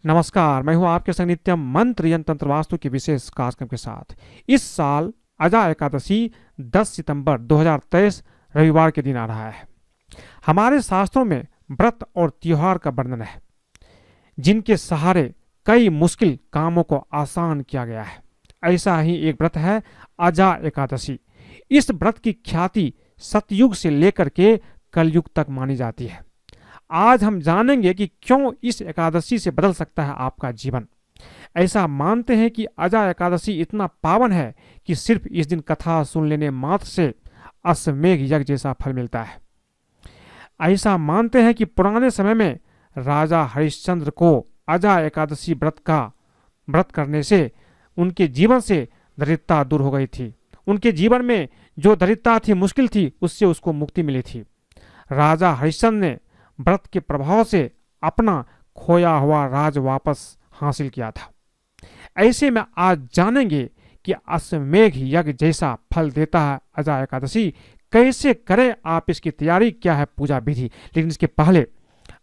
नमस्कार, मैं हूं आपके संग नित्यम मंत्र यंत्र तंत्र वास्तु के विशेष कार्यक्रम के साथ। इस साल अजा एकादशी 10 सितंबर 2023 रविवार के दिन आ रहा है। हमारे शास्त्रों में व्रत और त्योहार का वर्णन है जिनके सहारे कई मुश्किल कामों को आसान किया गया है। ऐसा ही एक व्रत है अजा एकादशी। इस व्रत की ख्याति सतयुग से लेकर के कलयुग तक मानी जाती है। आज हम जानेंगे कि क्यों इस एकादशी से बदल सकता है आपका जीवन। ऐसा मानते हैं कि अजा एकादशी इतना पावन है कि सिर्फ इस दिन कथा सुन लेने मात्र से अश्वमेघ यज्ञ जैसा फल मिलता है। ऐसा मानते हैं कि पुराने समय में राजा हरिश्चंद्र को अजा एकादशी व्रत करने से उनके जीवन से दरिद्रता दूर हो गई थी। उनके जीवन में जो दरिद्रता थी, मुश्किल थी, उससे उसको मुक्ति मिली थी। राजा हरिश्चंद्र ने व्रत के प्रभाव से अपना खोया हुआ राज वापस हासिल किया था। ऐसे में आज जानेंगे कि अश्वमेघ यज्ञ जैसा फल देता है अजा एकादशी। कैसे करें आप इसकी तैयारी, क्या है पूजा विधि। लेकिन इसके पहले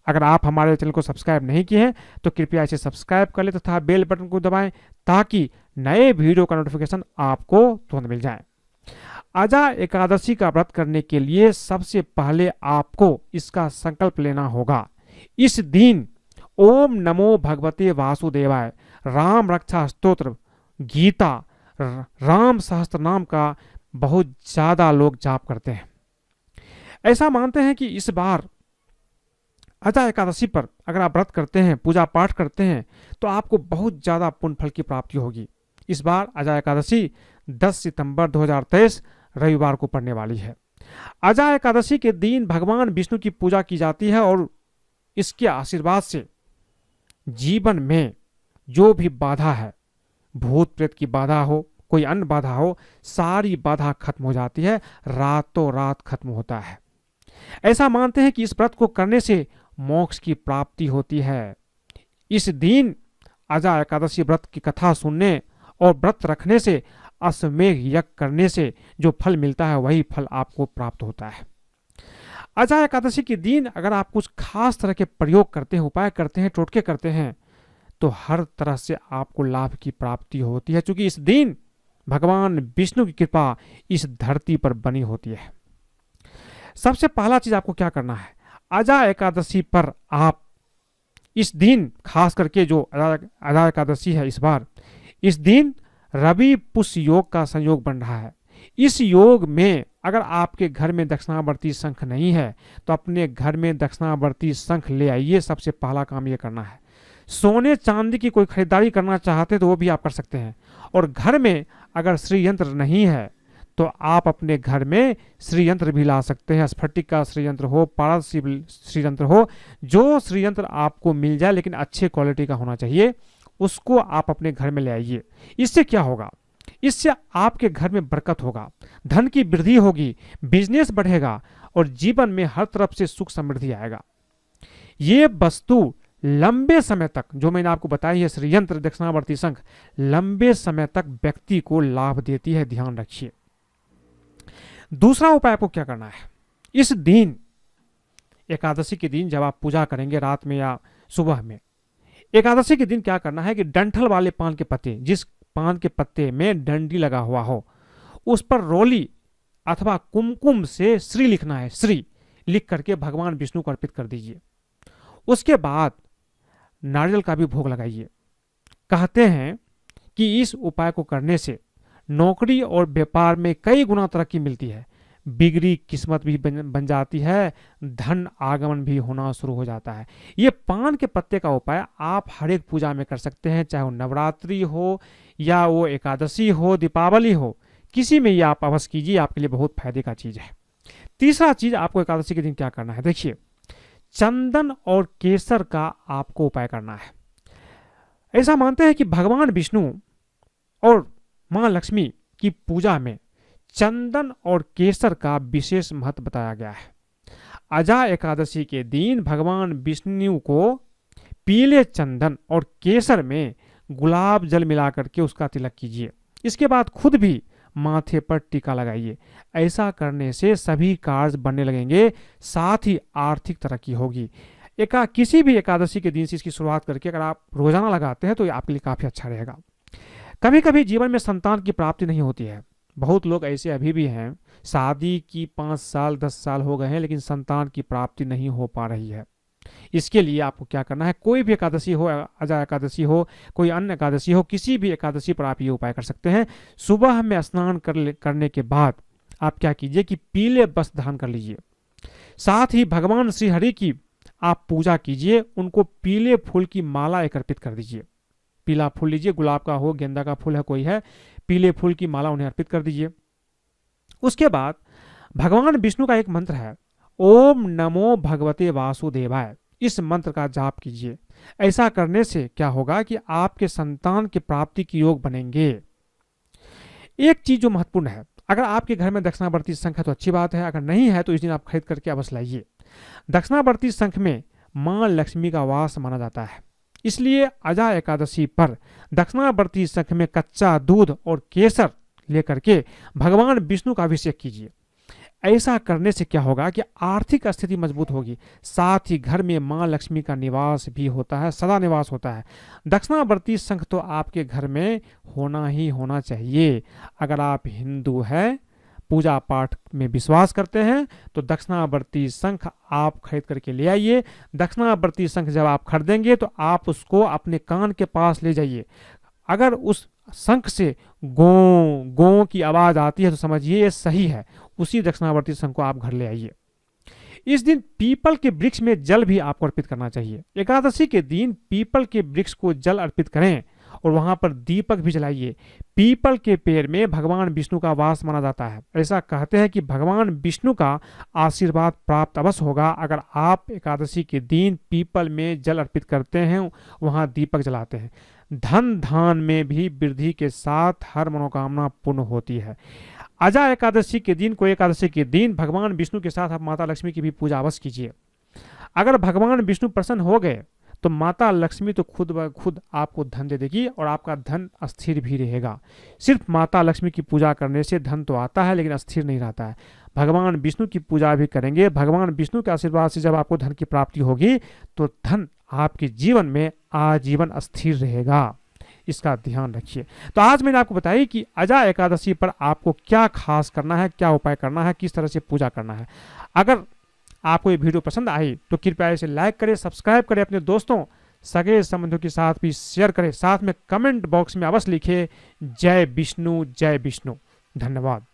अगर आप हमारे चैनल को सब्सक्राइब नहीं किए हैं तो कृपया इसे सब्सक्राइब कर ले तथा बेल बटन को दबाएं ताकि नए वीडियो का नोटिफिकेशन आपको तुरंत मिल जाए। अजा एकादशी का व्रत करने के लिए सबसे पहले आपको इसका संकल्प लेना होगा। इस दिन ओम नमो भगवते वासुदेवाय, राम रक्षा स्तोत्र, गीता, राम सहस्त्र नाम का बहुत ज्यादा लोग जाप करते हैं। ऐसा मानते हैं कि इस बार अजा एकादशी पर अगर आप व्रत करते हैं, पूजा पाठ करते हैं तो आपको बहुत ज्यादा पुण्य फल की प्राप्ति होगी। इस बार अजा एकादशी 10 सितंबर 2023 रविवार को पड़ने वाली है। अजा एकादशी के दिन भगवान विष्णु की पूजा की जाती है और इसके आशीर्वाद से जीवन में जो भी बाधा है, भूत प्रेत की बाधा हो, कोई अन्य बाधा हो, सारी बाधा खत्म हो जाती है, रातों रात खत्म होता है। ऐसा मानते हैं कि इस व्रत को करने से मोक्ष की प्राप्ति होती है। इस दिन अजा एकादशी व्रत की कथा सुनने और व्रत रखने से, अश्वमेघ यज्ञ करने से जो फल मिलता है वही फल आपको प्राप्त होता है। अजा एकादशी के दिन अगर आप कुछ खास तरह के प्रयोग करते हैं, उपाय करते हैं, टोटके करते हैं तो हर तरह से आपको लाभ की प्राप्ति होती है, क्योंकि इस दिन भगवान विष्णु की कृपा इस धरती पर बनी होती है। सबसे पहला चीज आपको क्या करना है, अजा एकादशी पर आप इस दिन खास करके जो अजा एकादशी है इस दिन रवि पुष्य योग का संयोग बन रहा है। इस योग में अगर आपके घर में दक्षिणावर्ती शंख नहीं है तो अपने घर में दक्षिणावर्ती शंख ले आइए। सबसे पहला काम यह करना है। सोने चांदी की कोई खरीदारी करना चाहते तो वो भी आप कर सकते हैं। और घर में अगर श्री यंत्र नहीं है तो आप अपने घर में श्री यंत्र भी ला सकते हैं। स्फटिक का श्री यंत्र हो, पारदर्शी श्री यंत्र हो, जो श्री यंत्र आपको मिल जाए लेकिन अच्छे क्वालिटी का होना चाहिए, उसको आप अपने घर में ले आइए। इससे क्या होगा, इससे आपके घर में बरकत होगा, धन की वृद्धि होगी, बिजनेस बढ़ेगा और जीवन में हर तरफ से सुख समृद्धि आएगा। ये वस्तु लंबे समय तक, जो मैंने आपको बताई है श्री यंत्र, दक्षिणावर्ती शंख, लंबे समय तक व्यक्ति को लाभ देती है, ध्यान रखिए। दूसरा उपाय आपको क्या करना है, इस दिन एकादशी के दिन जब आप पूजा करेंगे रात में या सुबह में, एकादशी के दिन क्या करना है कि डंठल वाले पान के पत्ते, जिस पान के पत्ते में डंडी लगा हुआ हो, उस पर रोली अथवा कुमकुम से श्री लिखना है। श्री लिख करके भगवान विष्णु को अर्पित कर दीजिए। उसके बाद नारियल का भी भोग लगाइए। कहते हैं कि इस उपाय को करने से नौकरी और व्यापार में कई गुना तरक्की मिलती है, बिगड़ी किस्मत भी बन जाती है, धन आगमन भी होना शुरू हो जाता है। ये पान के पत्ते का उपाय आप हर एक पूजा में कर सकते हैं, चाहे वो नवरात्रि हो या वो एकादशी हो, दीपावली हो, किसी में ये आप अवश्य कीजिए, आपके लिए बहुत फायदे का चीज है। तीसरा चीज आपको एकादशी के दिन क्या करना है, देखिए, चंदन और केसर का आपको उपाय करना है। ऐसा मानते हैं कि भगवान विष्णु और मां लक्ष्मी की पूजा में चंदन और केसर का विशेष महत्व बताया गया है। अजा एकादशी के दिन भगवान विष्णु को पीले चंदन और केसर में गुलाब जल मिलाकर के उसका तिलक कीजिए। इसके बाद खुद भी माथे पर टीका लगाइए। ऐसा करने से सभी कार्य बनने लगेंगे, साथ ही आर्थिक तरक्की होगी। किसी भी एकादशी के दिन से इसकी शुरुआत करके अगर आप रोजाना लगाते हैं तो ये आपके लिए काफी अच्छा रहेगा। कभी कभी जीवन में संतान की प्राप्ति नहीं होती है। बहुत लोग ऐसे अभी भी हैं, शादी की 5 साल 10 साल हो गए हैं लेकिन संतान की प्राप्ति नहीं हो पा रही है। इसके लिए आपको क्या करना है, कोई भी एकादशी हो, अजा एकादशी हो, कोई अन्य एकादशी हो, किसी भी एकादशी पर आप ये उपाय कर सकते हैं। सुबह में स्नान करने के बाद आप क्या कीजिए कि पीले वस्त्र धारण कर लीजिए। साथ ही भगवान श्री हरि की आप पूजा कीजिए, उनको पीले फूल की माला एक अर्पित कर दीजिए। पीला फूल लीजिए, गुलाब का हो, गेंदा का फूल है कोई है, पीले फूल की माला उन्हें अर्पित कर दीजिए। उसके बाद भगवान विष्णु का एक मंत्र है, ओम नमो भगवते वासुदेवाय, इस मंत्र का जाप कीजिए। ऐसा करने से क्या होगा कि आपके संतान की प्राप्ति के योग बनेंगे। एक चीज जो महत्वपूर्ण है, अगर आपके घर में दक्षिणावर्ती शंख है तो अच्छी बात है, अगर नहीं है तो इस दिन आप खरीद करके अवश्य लाइए। दक्षिणावर्ती शंख में मां लक्ष्मी का वास माना जाता है, इसलिए अजा एकादशी पर दक्षिणावर्ती शंख में कच्चा दूध और केसर लेकर के भगवान विष्णु का अभिषेक कीजिए। ऐसा करने से क्या होगा कि आर्थिक स्थिति मजबूत होगी, साथ ही घर में मां लक्ष्मी का निवास भी होता है, सदा निवास होता है। दक्षिणावर्ती शंख तो आपके घर में होना ही होना चाहिए। अगर आप हिंदू हैं, पूजा पाठ में विश्वास करते हैं तो दक्षिणावर्ती शंख आप खरीद करके ले आइए। दक्षिणावर्ती शंख जब आप खरीदेंगे तो आप उसको अपने कान के पास ले जाइए। अगर उस शंख से गो की आवाज आती है तो समझिए ये सही है, उसी दक्षिणावर्ती शंख को आप घर ले आइए। इस दिन पीपल के वृक्ष में जल भी आपको अर्पित करना चाहिए। एकादशी के दिन पीपल के वृक्ष को जल अर्पित करें और वहां पर दीपक भी जलाइए। पीपल के पेड़ में भगवान विष्णु का वास माना जाता है। ऐसा कहते हैं कि भगवान विष्णु का आशीर्वाद प्राप्त अवश्य होगा अगर आप एकादशी के दिन पीपल में जल अर्पित करते हैं, वहां दीपक जलाते हैं। धन धान में भी वृद्धि के साथ हर मनोकामना पूर्ण होती है। अजा एकादशी के दिन, कोई एकादशी के दिन भगवान विष्णु के साथ आप माता लक्ष्मी की भी पूजा अवश्य कीजिए। अगर भगवान विष्णु प्रसन्न हो गए तो माता लक्ष्मी तो खुद ब खुद आपको धन दे देगी और आपका धन अस्थिर भी रहेगा। सिर्फ माता लक्ष्मी की पूजा करने से धन तो आता है लेकिन अस्थिर नहीं रहता है। भगवान विष्णु की पूजा भी करेंगे, भगवान विष्णु के आशीर्वाद से जब आपको धन की प्राप्ति होगी तो धन आपके जीवन में आजीवन स्थिर रहेगा। इसका ध्यान रखिए। तो आज मैंने आपको बताई कि अजा एकादशी पर आपको क्या खास करना है, क्या उपाय करना है, किस तरह से पूजा करना है। अगर आपको ये वीडियो पसंद आई तो कृपया इसे लाइक करें, सब्सक्राइब करें, अपने दोस्तों सगे संबंधियों के साथ भी शेयर करें। साथ में कमेंट बॉक्स में अवश्य लिखें जय विष्णु, जय विष्णु। धन्यवाद।